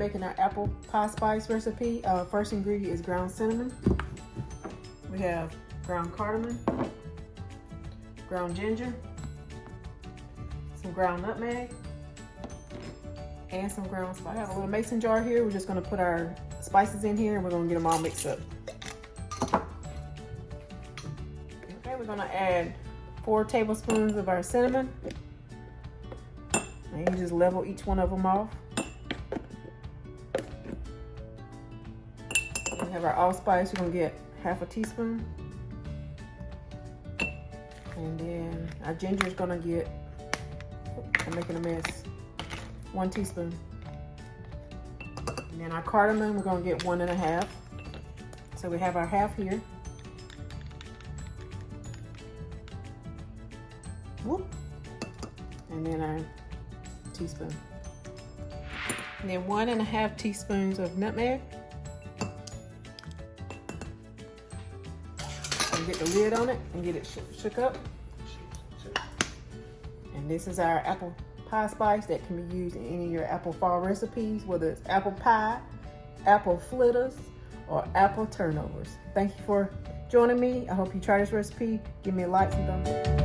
making our apple pie spice recipe. First ingredient is ground cinnamon. We have ground cardamom, ground ginger, some ground nutmeg, and some ground spice. I have a little mason jar here. We're just gonna put our spices in here and we're gonna get them all mixed up. Okay, we're gonna add 4 tablespoons of our cinnamon. And you just level each one of them off. We have our allspice. We're gonna get half a teaspoon. And then our ginger is gonna get, I'm making a mess, 1 teaspoon. And then our cardamom, we're gonna get 1 1/2. So we have our half here. Whoop. And then our teaspoon. And then 1 1/2 teaspoons of nutmeg. And get the lid on it and get it shook up. And this is our apple pie spice that can be used in any of your apple fall recipes, whether it's apple pie, apple fritters, or apple turnovers. Thank you for joining me. I hope you try this recipe. Give me a like and thumbs up.